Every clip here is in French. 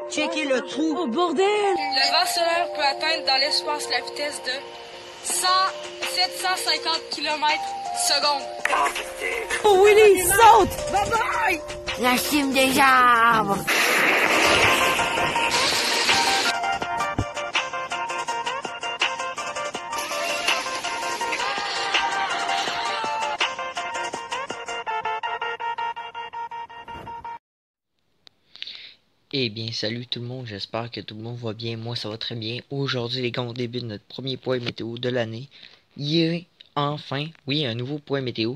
Checkez le trou. Oh bordel! Le vent solaire peut atteindre dans l'espace la vitesse de 750 km/s. Oh Willy, saute! Bye bye! La cime des arbres. Eh bien, salut tout le monde, j'espère que tout le monde va bien. Moi, ça va très bien. Aujourd'hui, les gars, on débute notre premier point météo de l'année. Il y a enfin, oui, un nouveau point météo.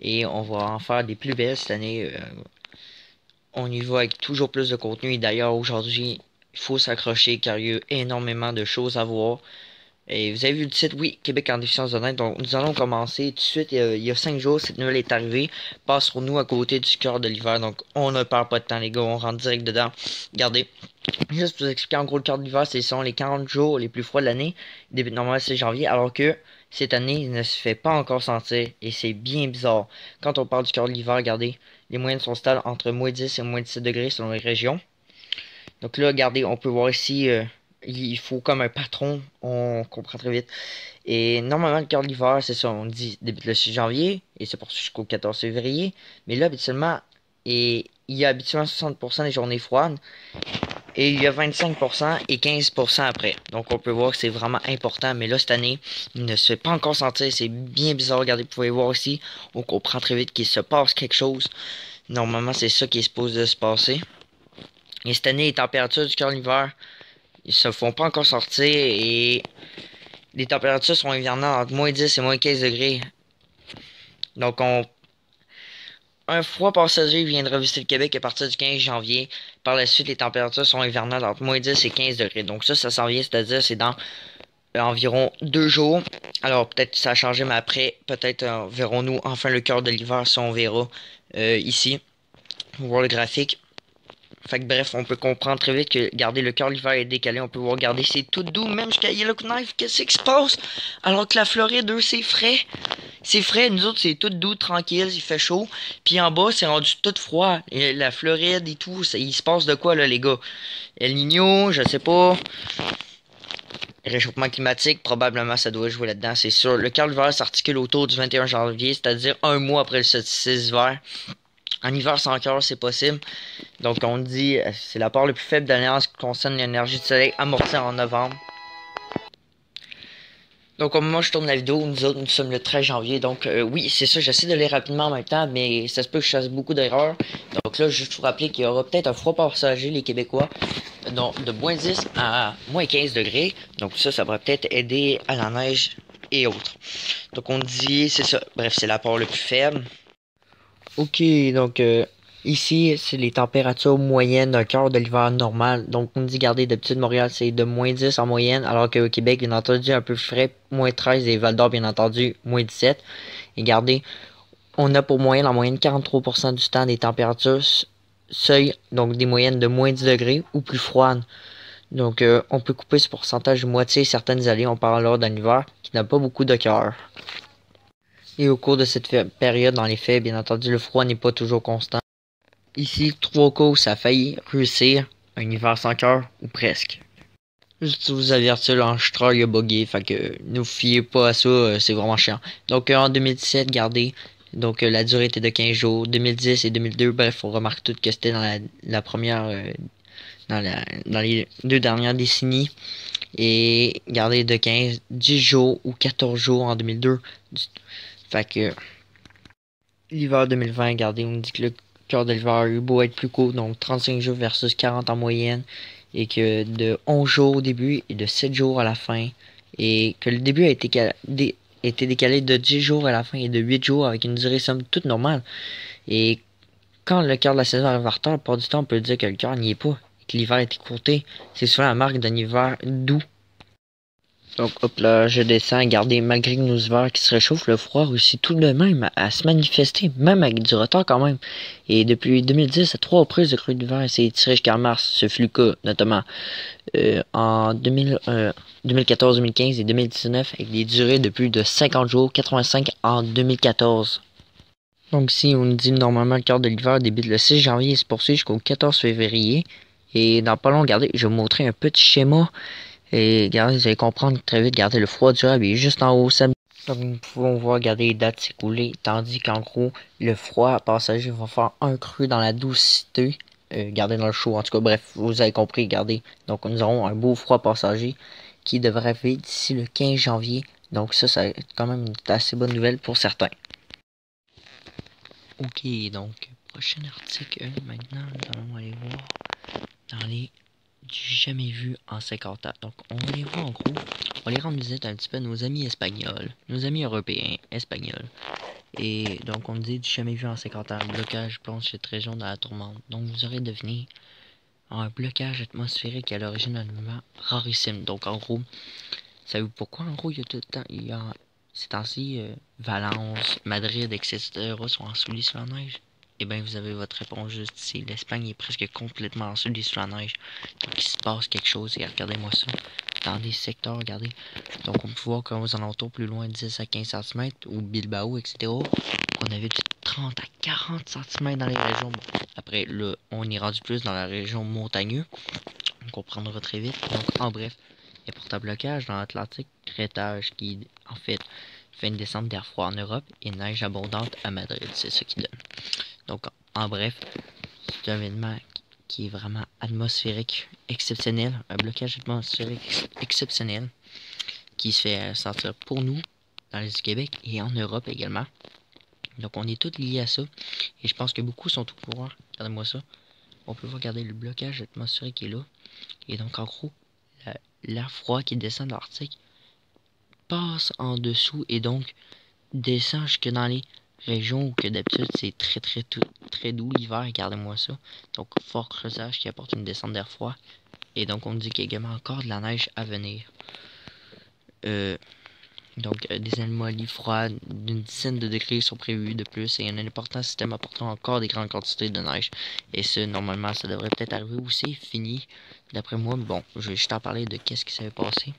Et on va en faire des plus belles cette année. On y va avec toujours plus de contenu. Et d'ailleurs, aujourd'hui, il faut s'accrocher car il y a eu énormément de choses à voir. Et vous avez vu le titre, oui, Québec en déficience de neige. Donc, nous allons commencer tout de suite. Il y a 5 jours, cette nouvelle est arrivée. Passerons-nous à côté du cœur de l'hiver. Donc, on ne perd pas de temps, les gars. On rentre direct dedans. Regardez. Juste pour vous expliquer, en gros, le cœur de l'hiver, ce sont les 40 jours les plus froids de l'année. Début normal, c'est janvier. Alors que cette année, il ne se fait pas encore sentir. Et c'est bien bizarre. Quand on parle du cœur de l'hiver, regardez. Les moyennes sont stables entre moins 10 et moins 17 degrés selon les régions. Donc là, regardez, on peut voir ici... il faut comme un patron, on comprend très vite. Et normalement, le cœur de l'hiver, c'est ça, on dit débute le 6 janvier et c'est poursuit jusqu'au 14 février. Mais là, habituellement, il y a habituellement 60% des journées froides et il y a 25% et 15% après. Donc, on peut voir que c'est vraiment important. Mais là, cette année, il ne se fait pas encore sentir. C'est bien bizarre. Regardez, vous pouvez voir aussi, on comprend très vite qu'il se passe quelque chose. Normalement, c'est ça qui est supposé se passer. Et cette année, les températures du cœur de l'hiver... ils se font pas encore sortir et les températures sont hivernales entre moins 10 et moins 15 degrés. Donc un froid passager viendra visiter le Québec à partir du 15 janvier. Par la suite, les températures sont hivernales entre moins 10 et 15 degrés. Donc ça s'en vient, c'est-à-dire c'est dans environ 2 jours. Alors peut-être que ça a changé, mais après, peut-être verrons-nous enfin le cœur de l'hiver si on verra ici. On va voir le graphique. Fait que bref, on peut comprendre très vite que, regardez, le cœur de l'hiver est décalé. On peut voir, regardez, c'est tout doux, même jusqu'à Yellowknife. Qu'est-ce qui se passe? Alors que la Floride, eux, c'est frais. C'est frais, nous autres, c'est tout doux, tranquille, il fait chaud. Puis en bas, c'est rendu tout froid. Et la Floride et tout, il se passe de quoi, là, les gars? El Niño, je sais pas. Réchauffement climatique, probablement, ça doit jouer là-dedans, c'est sûr. Le cœur de l'hiver s'articule autour du 21 janvier, c'est-à-dire un mois après le solstice d'hiver. En hiver sans cœur, c'est possible. Donc, on dit, c'est la part le plus faible de l'année en ce qui concerne l'énergie du soleil amortie en novembre. Donc, au moment où je tourne la vidéo, nous autres, nous sommes le 13 janvier. Donc, oui, c'est ça, j'essaie de lire rapidement en même temps, mais ça se peut que je fasse beaucoup d'erreurs. Donc là, juste vous rappeler qu'il y aura peut-être un froid passager, les Québécois, donc de moins 10 à moins 15 degrés. Donc ça va peut-être aider à la neige et autres. Donc, on dit, c'est ça, bref, c'est la part le plus faible. Ok, donc ici, c'est les températures moyennes d'un cœur de l'hiver normal. Donc, on dit, regardez, d'habitude, Montréal, c'est de moins 10 en moyenne, alors qu'au Québec, bien entendu, un peu frais, moins 13, et Val-d'Or, bien entendu, moins 17. Et regardez, on a pour moyenne, en moyenne, 43% du temps des températures seuil, donc des moyennes de moins 10 degrés ou plus froides. Donc, on peut couper ce pourcentage de moitié certaines années, on parle là d'un hiver qui n'a pas beaucoup de cœur. Et au cours de cette période, dans les faits, bien entendu, le froid n'est pas toujours constant. Ici, 3 cas où ça a failli réussir, un hiver sans cœur, ou presque. Juste vous avertir, l'enregistreur il a bugué, fait que ne vous fiez pas à ça, c'est vraiment chiant. Donc en 2017, regardez, donc la durée était de 15 jours. 2010 et 2002, bref, on remarque tout que c'était dans la première, dans les 2 dernières décennies. Et regardez, de 10 jours ou 14 jours en 2002. Fait que l'hiver 2020, regardez, on dit que le cœur de l'hiver a eu beau être plus court, donc 35 jours versus 40 en moyenne, et que de 11 jours au début et de 7 jours à la fin, et que le début a été décalé de 10 jours à la fin et de 8 jours avec une durée somme toute normale. Et quand le cœur de la saison arrive en retard, pour du temps, on peut dire que le cœur n'y est pas, et que l'hiver est écourté. C'est souvent la marque d'un hiver doux. Donc, hop là, je descends. Regardez, malgré nos hivers qui se réchauffent, le froid réussit tout de même à se manifester, même avec du retard quand même. Et depuis 2010, à 3 reprises, le creux d'hiver s'est étiré jusqu'à mars. Ce fut le cas, notamment en 2014, 2015 et 2019, avec des durées de plus de 50 jours, 85 en 2014. Donc si on nous dit normalement le quart de l'hiver débute le 6 janvier et se poursuit jusqu'au 14 février. Et dans pas long, regardez, je vais vous montrer un petit schéma. Et regardez, vous allez comprendre très vite, regardez, le froid durable est juste en haut. Donc nous pouvons voir, regardez, les dates s'écouler, tandis qu'en gros, le froid passager va faire un creux dans la doucité. Regardez dans le chaud, en tout cas, bref, vous avez compris, regardez. Donc nous aurons un beau froid passager qui devrait arriver d'ici le 15 janvier. Donc ça va être quand même une assez bonne nouvelle pour certains. Ok, donc, prochain article, maintenant, nous allons aller voir dans les du jamais vu en 50 ans. Donc, on va les voir en gros, on va les rendre visite un petit peu à nos amis espagnols, nos amis européens espagnols. Et donc, on dit du jamais vu en 50 ans, blocage plonge cette région dans la tourmente. Donc, vous aurez deviné un blocage atmosphérique à l'origine d'un mouvement rarissime. Donc, en gros, savez-vous pourquoi? En gros, il y a tout le temps, il y a ces temps-ci, Valence, Madrid, etc. sont ensoleillés sous la neige. Et bien, vous avez votre réponse juste ici. L'Espagne est presque complètement ensoleillée sous la neige. Donc, il se passe quelque chose. Et regardez-moi ça. Dans des secteurs, regardez. Donc, on peut voir qu'aux alentours, plus loin, 10 à 15 cm, ou Bilbao, etc. On avait du 30 à 40 cm dans les régions. Bon, après, là, on est rendu plus dans la région montagneuse. On comprendra très vite. Donc, en bref, important blocage dans l'Atlantique, crêtage qui, en fait une descente d'air froid en Europe et neige abondante à Madrid. C'est ce qui donne. Donc, en bref, c'est un événement qui est vraiment atmosphérique exceptionnel, un blocage atmosphérique exceptionnel qui se fait sentir pour nous dans les Québec et en Europe également. Donc, on est tous liés à ça et je pense que beaucoup sont au courant. Regardez-moi ça. On peut regarder le blocage atmosphérique qui est là. Et donc, en gros, l'air froid qui descend de l'Arctique passe en dessous et donc descend jusque dans les régions où que d'habitude c'est très doux l'hiver. Regardez-moi ça. Donc, fort creusage qui apporte une descente d'air froid. Et donc, on dit qu'il y a également encore de la neige à venir. Donc, des anomalies froides d'une dizaine de degrés sont prévues de plus et un important système apportant encore des grandes quantités de neige. Et ça, normalement, ça devrait peut-être arriver aussi, fini. D'après moi, bon, je vais juste en parler de qu'est-ce qui s'est passé.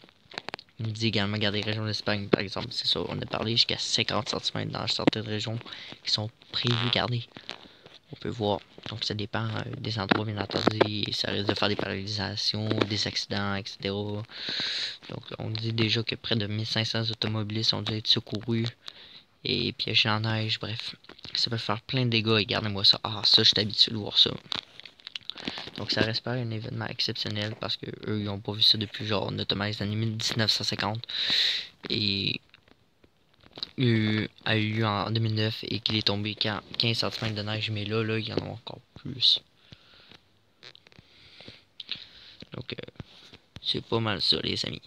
Il me dit également, regardez, les régions d'Espagne, par exemple, c'est ça, on a parlé jusqu'à 50 cm dans certaines régions qui sont prévues, regardez. On peut voir, donc ça dépend des endroits bien entendu, et ça risque de faire des paralysations, des accidents, etc. Donc on dit déjà que près de 1500 automobilistes ont dû être secourus et piégés en neige, bref. Ça peut faire plein de dégâts, et regardez-moi ça. Ah, ça, je suis habitué de voir ça. Donc ça reste pas un événement exceptionnel parce que eux ils ont pas vu ça depuis genre notamment les années 1950 et a eu lieu en 2009 et qu'il est tombé 15 cm de neige, mais là il y en a encore plus. Donc c'est pas mal ça les amis.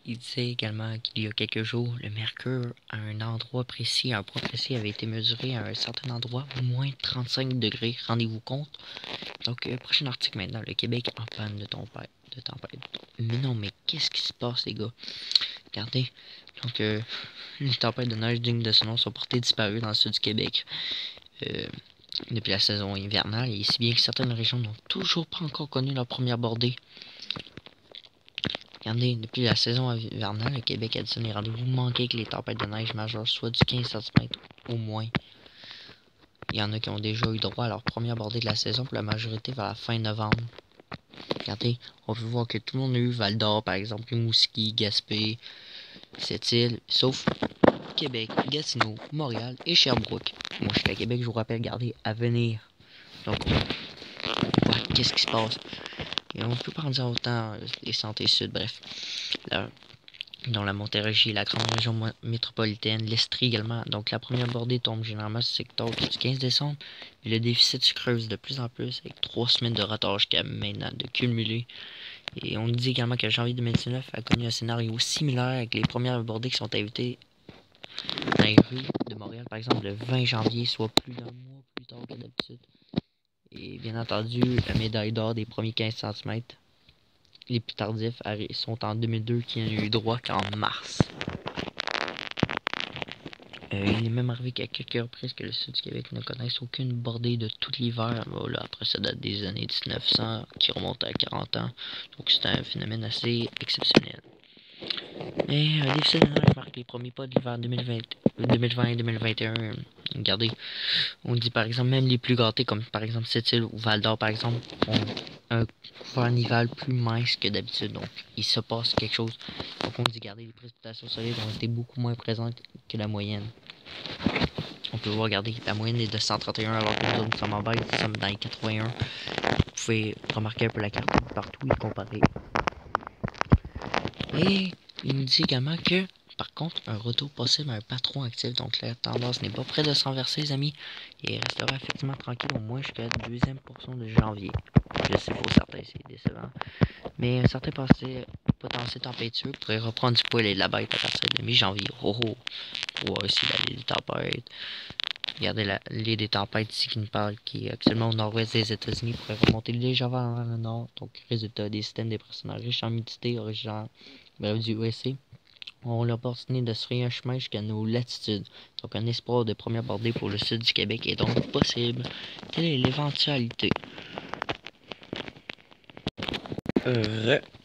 Il disait également qu'il y a quelques jours, le mercure à un endroit précis, à un point précis, avait été mesuré à un certain endroit, moins 35 degrés, rendez-vous compte. Donc, prochain article maintenant, le Québec en panne de tempête. Mais non, mais qu'est-ce qui se passe, les gars? Regardez, donc, les tempêtes de neige dignes de ce nom sont portées disparues dans le sud du Québec depuis la saison hivernale, et si bien que certaines régions n'ont toujours pas encore connu leur première bordée. Regardez, depuis la saison hivernale, le Québec additionne les rendez-vous manqués que les tempêtes de neige majeures, soit du 15 cm au moins. Il y en a qui ont déjà eu droit à leur première bordée de la saison pour la majorité vers la fin novembre. Regardez, on peut voir que tout le monde a eu Val-d'Or, par exemple, Rimouski, Gaspé, Sept-Îles, sauf Québec, Gatineau, Montréal et Sherbrooke. Moi, je suis à Québec, je vous rappelle, regardez, à venir. Donc, on voit qu'est-ce qui se passe. Et on peut prendre ça autant les santé sud, bref. Là, dans la Montérégie, la grande région métropolitaine, l'Estrie également. Donc la première bordée tombe généralement ce secteur du 15 décembre. Et le déficit se creuse de plus en plus avec 3 semaines de retard jusqu'à maintenant de cumuler. Et on dit également que janvier 2019 a connu un scénario similaire avec les premières bordées qui sont invitées dans les rues de Montréal, par exemple le 20 janvier, soit plus d'un mois plus tard que d'habitude. Et bien entendu, la médaille d'or des premiers 15 cm, les plus tardifs, sont en 2002 qui n'a eu droit qu'en mars. Il est même arrivé qu'à quelques reprises que le sud du Québec ne connaisse aucune bordée de tout l'hiver. Voilà, après ça date des années 1900 qui remontent à 40 ans. Donc c'est un phénomène assez exceptionnel. Mais un déficit de neige marque les premiers pas de l'hiver 2020. 2020-2021. Regardez, on dit par exemple même les plus gâtés comme par exemple Sept-Îles ou Val-d'Or par exemple ont un couvert nival plus mince que d'habitude, donc il se passe quelque chose. Donc on dit regardez, les précipitations solides ont été beaucoup moins présentes que la moyenne. On peut voir, regardez, la moyenne est de 131 alors que nous sommes en bas, nous sommes dans les 81. Vous pouvez remarquer un peu la carte partout et comparer. Et il nous dit également que, par contre, un retour possible à un patron actif, donc la tendance n'est pas près de se renverser, les amis, et restera effectivement tranquille au moins jusqu'à la deuxième portion de janvier. Je sais pour certains, c'est décevant, mais un certain potentiel tempétueux pourrait reprendre du poil et de la bête à partir de mi-janvier. Oh oh, pour voir aussi les tempêtes. Regardez l'île des tempêtes ici qui nous parle, qui est actuellement au nord-ouest des États-Unis, pourrait remonter légèrement vers le nord. Donc, résultat des systèmes dépressionnels riches en humidité originaires du USA ont l'opportunité de se frayer un chemin jusqu'à nos latitudes. Donc, un espoir de première bordée pour le sud du Québec est donc possible. Quelle est l'éventualité?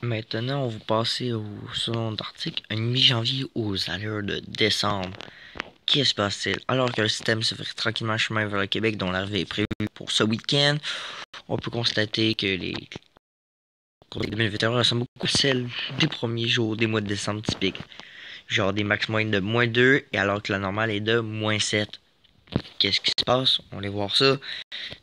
Maintenant, on va passer au second article, un mi-janvier aux allures de décembre. Qu'est-ce qui se passe-t-il? Alors que le système se fait tranquillement chemin vers le Québec, dont l'arrivée est prévue pour ce week-end, on peut constater que les cours de 2021 ressemblent beaucoup à celles des premiers jours des mois de décembre typiques. Genre des max moyennes de -2, et alors que la normale est de -7. Qu'est-ce qui se passe? On va aller voir ça.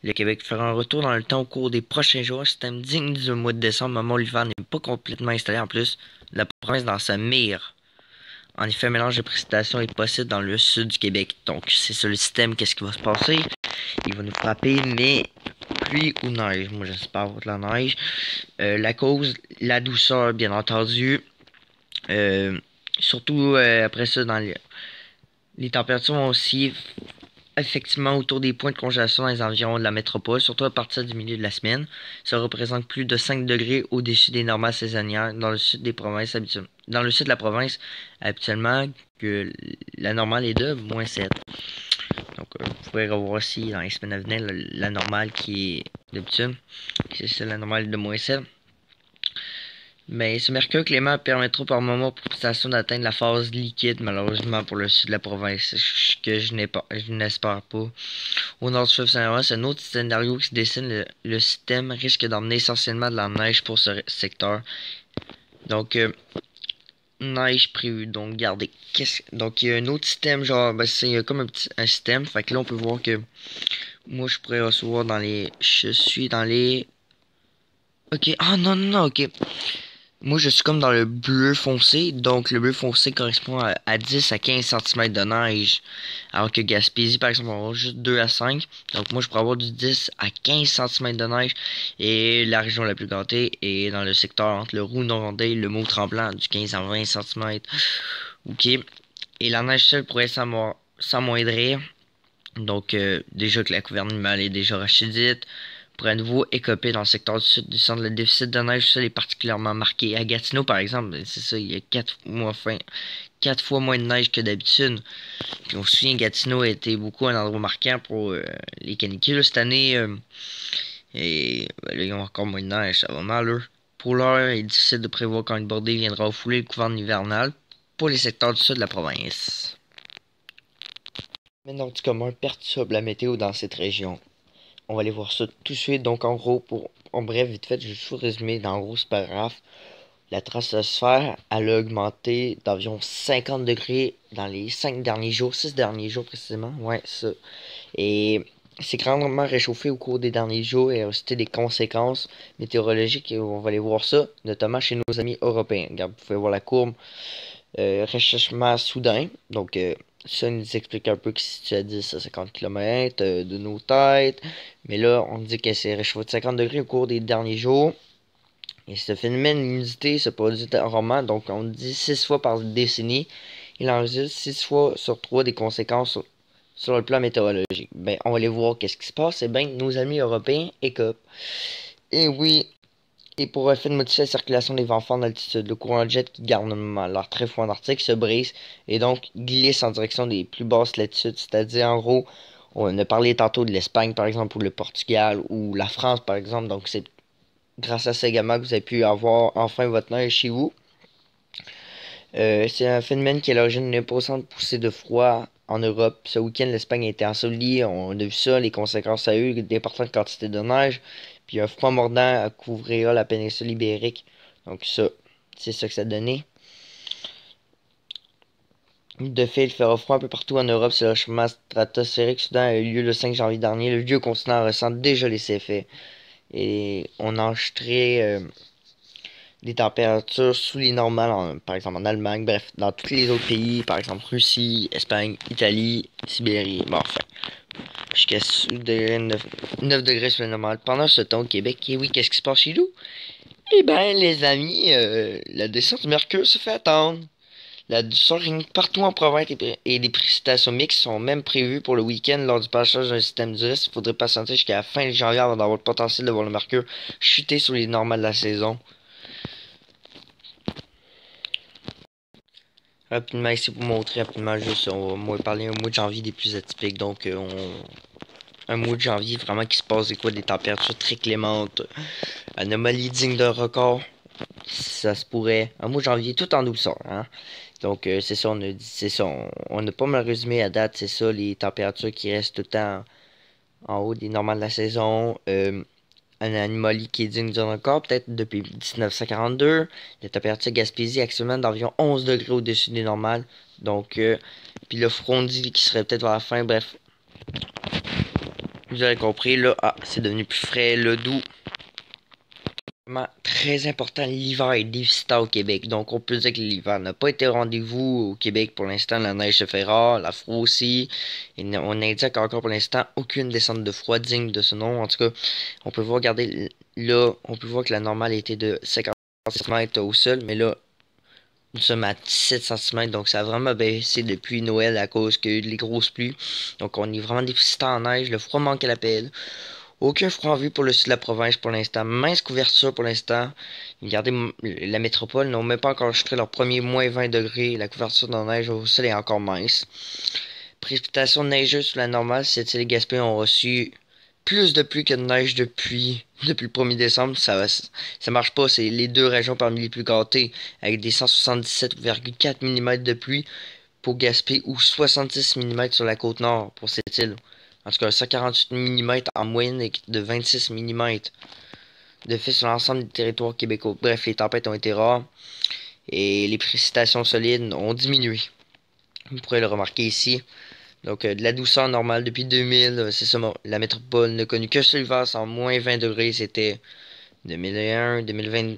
Le Québec fera un retour dans le temps au cours des prochains jours. Un système digne du mois de décembre, moment où l'hiver n'est pas complètement installé. En plus, la province dans sa mire. En effet, un mélange de précipitations est possible dans le sud du Québec. Donc, c'est ça le système. Qu'est-ce qui va se passer? Il va nous frapper, mais pluie ou neige. Moi, j'espère de la neige. La cause, la douceur, bien entendu. Surtout, après ça, dans les températures vont aussi effectivement autour des points de congélation dans les environs de la métropole, surtout à partir du milieu de la semaine. Ça représente plus de 5 degrés au-dessus des normales saisonnières dans le sud des provinces habituellement. Dans le sud de la province, habituellement, que la normale est de -7. Donc, vous pourrez revoir ici dans les semaines à venir la normale qui est d'habitude. C'est la normale de -7. Mais ce mercure clément permettra par moment aux précipitations d'atteindre la phase liquide, malheureusement pour le sud de la province, que je n'espère pas. Au nord du fleuve Saint-Laurent, c'est un autre scénario qui se dessine. Le système risque d'emmener essentiellement de la neige pour ce secteur. Donc, neige prévue. Donc, regardez. Donc, il y a un autre système, genre, c'est comme un système. Fait que là, on peut voir que moi, je pourrais recevoir dans les... Je suis dans les... Ok. Ah, non, non, non, ok. Moi, je suis comme dans le bleu foncé. Donc, le bleu foncé correspond à 10 à 15 cm de neige. Alors que Gaspésie, par exemple, on va avoir juste 2 à 5. Donc, moi, je pourrais avoir du 10 à 15 cm de neige. Et la région la plus gâtée est dans le secteur entre le Roux-Norondais et le Mont-Tremblant, du 15 à 20 cm. Ok. Et la neige seule pourrait s'amoindrir. Donc, déjà que la couverture animale est déjà rachidite. Pour à nouveau écoper dans le secteur du sud du centre, le déficit de neige seul est particulièrement marqué. À Gatineau, par exemple, c'est ça, il y a 4 fois moins de neige que d'habitude. Puis on se souvient, Gatineau a été beaucoup un endroit marquant pour les canicules cette année. Et là, ils ont encore moins de neige, ça va mal, eux. Pour l'heure, il est difficile de prévoir quand une bordée viendra fouler le couvert hivernal pour les secteurs du sud de la province. Maintenant, du commun perturbe la météo dans cette région. On va aller voir ça tout de suite. Donc, en gros, en bref, vite fait, je vais juste vous résumer. En gros, c'est pas grave. La stratosphère, elle a augmenté d'environ 50 degrés dans les 5 derniers jours, 6 derniers jours précisément. Ouais, ça. Et c'est grandement réchauffé au cours des derniers jours et a aussi des conséquences météorologiques. Et on va aller voir ça, notamment chez nos amis européens. Regarde, vous pouvez voir la courbe. Réchauffement soudain. Donc, ça nous explique un peu que si tu as 10 à 50 km de nos têtes. Mais là, on dit qu'elle s'est réchauffée de 50 degrés au cours des derniers jours. Et ce phénomène d'humidité se produit rarement. Donc, on dit 6 fois par décennie. Il en résulte 6 fois sur 3 des conséquences sur le plan météorologique. Ben, on va aller voir qu'est-ce qui se passe. Eh bien, nos amis européens écopent. Et oui. Et pour effet de modifier la circulation des vents forts d'altitude, le courant de jet qui garde l'air très froid en Arctique se brise et donc glisse en direction des plus basses latitudes. C'est-à-dire, en gros, on a parlé tantôt de l'Espagne, par exemple, ou le Portugal, ou la France, par exemple. Donc, c'est grâce à ça également que vous avez pu avoir enfin votre neige chez vous. C'est un phénomène qui est à l'origine d'une imposante poussée de froid en Europe. Ce week-end, l'Espagne a été ensoleillée. On a vu ça, les conséquences à eux, d'importantes quantités de neige. Puis un froid mordant couvrira la péninsule ibérique. Donc ça, c'est ça que ça donnait. De fait, il fera froid un peu partout en Europe. C'est le changement stratosphérique soudain a eu lieu le 5 janvier dernier. Le vieux continent ressent déjà les effets. Et on a enregistré des températures sous les normales, par exemple en Allemagne, bref, dans tous les autres pays, par exemple Russie, Espagne, Italie, Sibérie, bon, enfin, jusqu'à 9 degrés sur le normal. Pendant ce temps au Québec, et oui, qu'est-ce qui se passe chez nous? Eh ben, les amis, la descente du mercure se fait attendre. La douceur règne partout en province et des précipitations mixtes sont même prévues pour le week-end lors du passage d'un système duriste. Il faudrait patienter jusqu'à la fin de janvier avant d'avoir le potentiel de voir le mercure chuter sur les normales de la saison. Rapidement ici pour montrer rapidement juste, on va moins parler un mois de janvier des plus atypiques. Donc un mois de janvier vraiment qui se passe des températures très clémentes, anomalie digne d'un record. Ça se pourrait. Un mois de janvier tout en douceur, hein. Donc c'est ça, on a dit, c'est ça, on n'a pas mal résumé à date, c'est ça, les températures qui restent tout le temps en haut des normales de la saison. Une anomalie qui est digne d'un record, peut-être depuis 1942. La température Gaspésie actuellement d'environ 11 degrés au-dessus des normales. Donc, puis le frondi qui serait peut-être vers la fin, bref. Vous avez compris, là, c'est devenu plus frais, le doux. Très important, l'hiver est déficitaire au Québec. Donc, on peut dire que l'hiver n'a pas été au rendez-vous au Québec pour l'instant. La neige se fait rare, la froid aussi. Et on indique encore pour l'instant aucune descente de froid digne de ce nom. En tout cas, on peut voir, regardez, là, on peut voir que la normale était de 50 cm au sol. Mais là, nous sommes à 17 cm. Donc, ça a vraiment baissé depuis Noël à cause qu'il y a eu les grosses pluies. Donc, on est vraiment déficitaire en neige. Le froid manque à l'appel. Aucun froid en vue pour le sud de la province pour l'instant. Mince couverture pour l'instant. Regardez, la métropole n'ont même pas encore enregistré leur premier moins 20 degrés. La couverture de neige au sol est encore mince. Précipitations neigeuses sous la normale. Cette île et Gaspé ont reçu plus de pluie que de neige depuis le 1er décembre. Ça marche pas. C'est les deux régions parmi les plus gâtées avec des 177,4 mm de pluie pour Gaspé ou 66 mm sur la côte nord pour cette île. En tout cas, 148 mm en moyenne et de 26 mm de fait sur l'ensemble du territoire québécois. Bref, les tempêtes ont été rares et les précipitations solides ont diminué. Vous pourrez le remarquer ici. Donc, de la douceur normale depuis 2000, c'est ça, la métropole n'a connu que ce hiver sans moins 20 degrés. C'était 2001, 2020,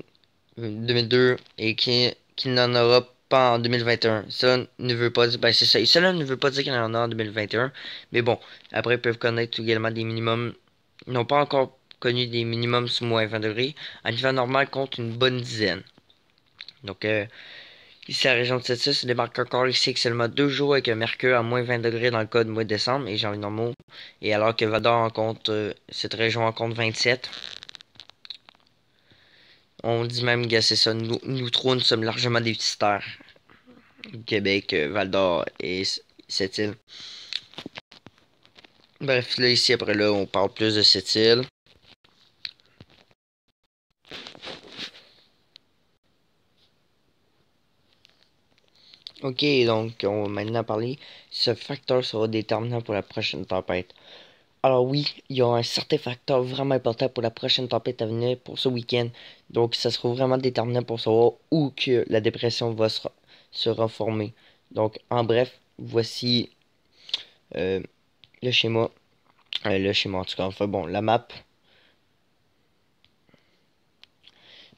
2002 et qu'il n'en aura pas en 2021. Ça ne veut pas dire, ben c'est ça. Et cela ne veut pas dire qu'il y en a en 2021. Mais bon, après, ils peuvent connaître également des minimums. Ils n'ont pas encore connu des minimums sous moins 20 degrés. En hiver normal, compte une bonne dizaine. Donc, ici, la région de Sept-Îles se démarque encore ici avec seulement 2 jours avec un mercure à moins 20 degrés dans le cas de mois de décembre et janvier normaux. Et alors que Val-d'Or en compte, cette région en compte 27. On dit même, gars, c'est ça, nous trois, nous sommes largement déficitaires. Québec, Val-d'Or et Sept-Îles. Bref, là, ici, après là, on parle plus de Sept-Îles. Ok, donc, on va maintenant parler. Ce facteur sera déterminant pour la prochaine tempête. Alors oui, il y a un certain facteur vraiment important pour la prochaine tempête à venir pour ce week-end. Donc ça sera vraiment déterminant pour savoir où que la dépression va se reformer. Donc en bref, voici le schéma. Le schéma en tout cas, enfin bon, la map.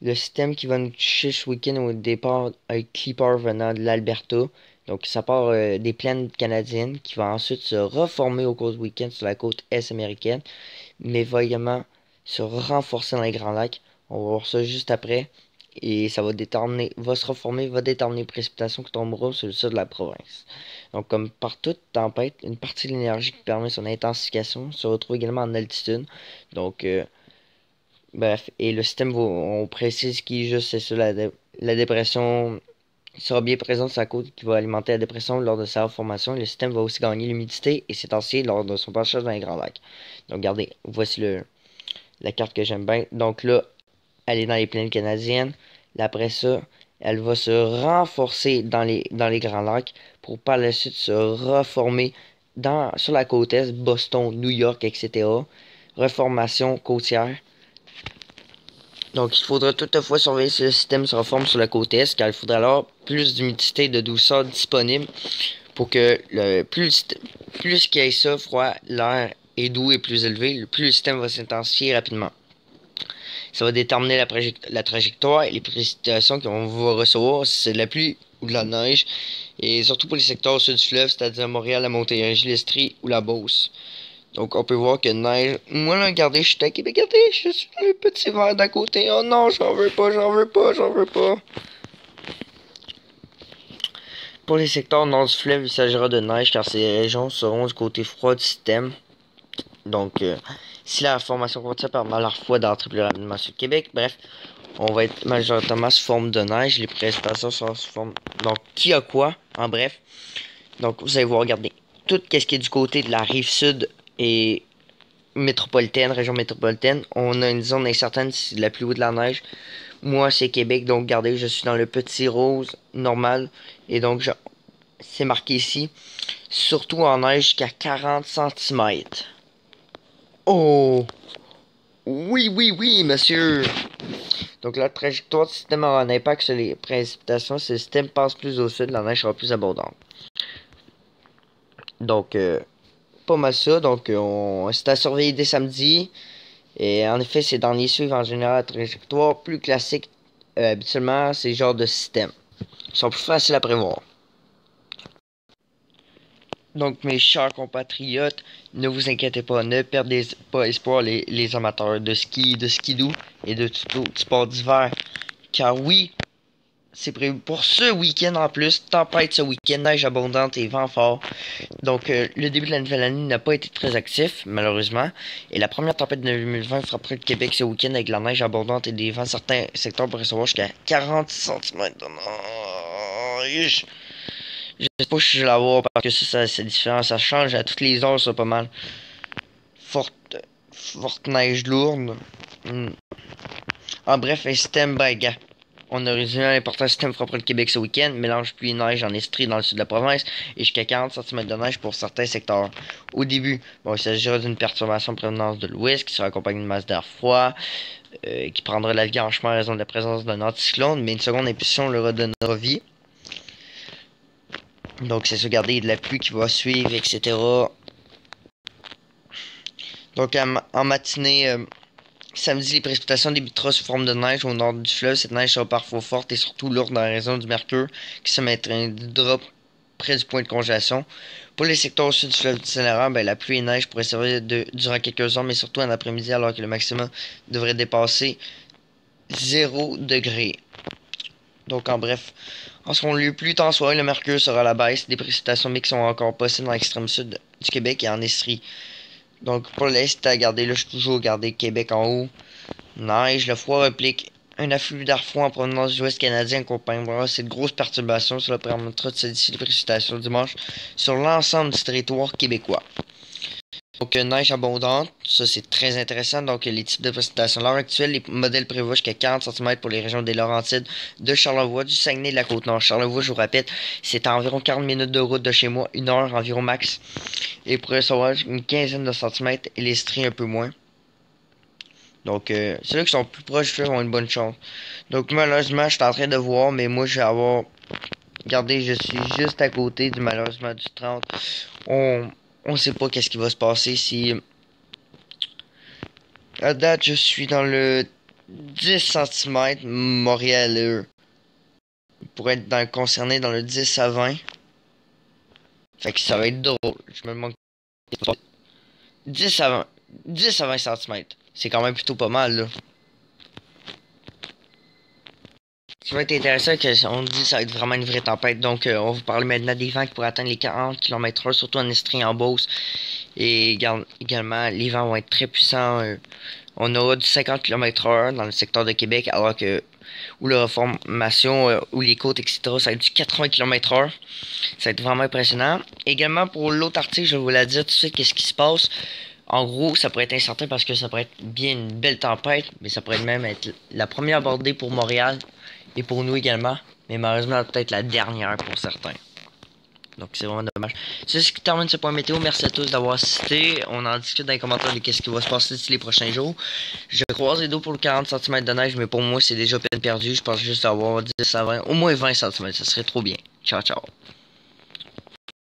Le système qui va nous toucher ce week-end au départ avec Clipper venant de l'Alberta. Donc ça part des plaines canadiennes qui va ensuite se reformer au cours du week-end sur la côte est américaine. Mais va également se renforcer dans les Grands Lacs. On va voir ça juste après. Et ça va déterminer, va se reformer, va déterminer les précipitations qui tomberont sur le sud de la province. Donc comme par toute tempête, une partie de l'énergie qui permet son intensification se retrouve également en altitude. Donc bref, et le système, on précise qui est juste, c'est ça, la dépression sera bien présente sur la côte qui va alimenter la dépression lors de sa formation. Le système va aussi gagner l'humidité et s'étancher lors de son passage dans les Grands Lacs. Donc regardez, voici la carte que j'aime bien. Donc là, elle est dans les plaines canadiennes. Là, après ça, Elle va se renforcer dans les Grands Lacs pour par la suite se reformer sur la côte est, Boston, New York, etc. Reformation côtière. Donc, il faudra toutefois surveiller si le système se reforme sur la côte est, car il faudra alors plus d'humidité et de douceur disponible pour que plus qu'il y ait ça, froid, l'air est doux et plus élevé, plus le système va s'intensifier rapidement. Ça va déterminer la trajectoire et les précipitations qu'on va recevoir, si c'est de la pluie ou de la neige, et surtout pour les secteurs au sud du fleuve, c'est-à-dire Montréal, la Montérégie, l'Estrie ou la Beauce. Donc on peut voir que neige. Moi là, regardez, je suis à Québec, regardez, je suis dans le petit verre d'à côté. Oh non, j'en veux pas, j'en veux pas, j'en veux pas. Pour les secteurs nord du fleuve, il s'agira de neige car ces régions seront du côté froid du système. Donc si la formation continue permet à la fois d'entrer plus rapidement sur le Québec, bref, on va être majoritairement sous forme de neige. Les précipitations sont sous forme. Donc qui a quoi, en bref. Donc vous allez voir, regardez, tout ce qui est du côté de la rive sud et métropolitaine, région métropolitaine, on a une zone incertaine si c'est de la pluie ou de la neige. Moi, c'est Québec, donc regardez, je suis dans le petit rose normal. Et donc, c'est marqué ici, surtout en neige jusqu'à 40 cm. Oh! Oui, oui, oui, monsieur! Donc, la trajectoire du système aura un impact sur les précipitations. Si le système passe plus au sud, la neige sera plus abondante. Donc, pas mal ça. Donc, c'est à surveiller dès samedi. Et en effet, ces derniers suivent en général la trajectoire plus classique. Habituellement, c'est le genre de système. Ils sont plus faciles à prévoir. Donc, mes chers compatriotes, ne vous inquiétez pas, ne perdez pas espoir les amateurs de ski, de skidoo et de tout autre sport d'hiver. Car oui, c'est prévu pour ce week-end en plus. Tempête ce week-end, neige abondante et vent fort. Donc, le début de la nouvelle année n'a pas été très actif, malheureusement. Et la première tempête de 2020 frappera le Québec ce week-end avec la neige abondante et des vents. Certains secteurs pourraient recevoir jusqu'à 40 cm de neige. Je sais pas si je vais l'avoir parce que ça c'est différent. Ça change à toutes les heures, ça, pas mal. Forte neige lourde. En bref, un système baga. On a résumé l'important système frappera le Québec ce week-end. Mélange pluie et neige en Estrie dans le sud de la province et jusqu'à 40 cm de neige pour certains secteurs. Au début, bon, il s'agira d'une perturbation de provenance de l'ouest qui sera accompagnée de masse d'air froid qui prendra la vie en chemin à raison de la présence d'un anticyclone, mais une seconde impulsion le redonnera vie. Donc c'est ça, regardez, de la pluie qui va suivre, etc. Donc en matinée, samedi, les précipitations débuteront sous forme de neige au nord du fleuve. Cette neige sera parfois forte et surtout lourde en raison du mercure qui se maintiendra près du point de congélation. Pour les secteurs au sud du fleuve du Saint-Laurent, la pluie et neige pourraient servir durant quelques heures, mais surtout en après-midi alors que le maximum devrait dépasser 0 degré. Donc en bref, en second lieu, plus tard en soirée, le mercure sera à la baisse. Des précipitations mixtes sont encore possibles dans l'extrême sud du Québec et en Estrie. Donc pour l'Est, regardez, là je suis toujours regardé Québec en haut. Neige, le froid replique. Un afflux d'air froid en provenance du ouest canadien accompagnera cette grosse perturbation. Cela permettra de solidifier les précipitations dimanche sur l'ensemble du territoire québécois. Donc neige abondante, ça c'est très intéressant. Donc les types de précipitations. À l'heure actuelle, les modèles prévoient jusqu'à 40 cm pour les régions des Laurentides, de Charlevoix, du Saguenay, de la Côte-Nord. Charlevoix, je vous répète, c'est à environ 40 minutes de route de chez moi, 1 heure environ max. Et pourrait recevoir une quinzaine de centimètres et l'Estrie un peu moins. Donc ceux-là qui sont plus proches du fleuve ont une bonne chance. Donc malheureusement, je suis en train de voir, mais moi je vais avoir... Regardez, je suis juste à côté du malheureusement du 30. On sait pas qu'est-ce qui va se passer si... À date, je suis dans le 10 cm. Montréal, eux, pourrait être concerné dans le 10 à 20. Fait que ça va être drôle. Je me demande... 10 à 20 cm. C'est quand même plutôt pas mal, là. Ce qui va être intéressant, on dit que ça va être vraiment une vraie tempête. Donc, on va vous parler maintenant des vents qui pourraient atteindre les 40 km/h, surtout en Estrie et en Beauce. Et également, les vents vont être très puissants. On aura du 50 km/h dans le secteur de Québec, alors que où la reformation, ou les côtes, etc., ça va être du 80 km/h. Ça va être vraiment impressionnant. Également, pour l'autre article, je vais vous la dire tout de suite qu'est-ce qui se passe. En gros, ça pourrait être incertain parce que ça pourrait être bien une belle tempête, mais ça pourrait même être la première abordée pour Montréal. Et pour nous également. Mais malheureusement, peut-être la dernière pour certains. Donc c'est vraiment dommage. C'est ce qui termine ce point météo. Merci à tous d'avoir assisté. On en discute dans les commentaires de qu'est-ce qui va se passer d'ici les prochains jours. Je croise les dos pour le 40 cm de neige, mais pour moi c'est déjà peine perdue. Je pense juste avoir 10 à 20, au moins 20 cm. Ça serait trop bien. Ciao ciao.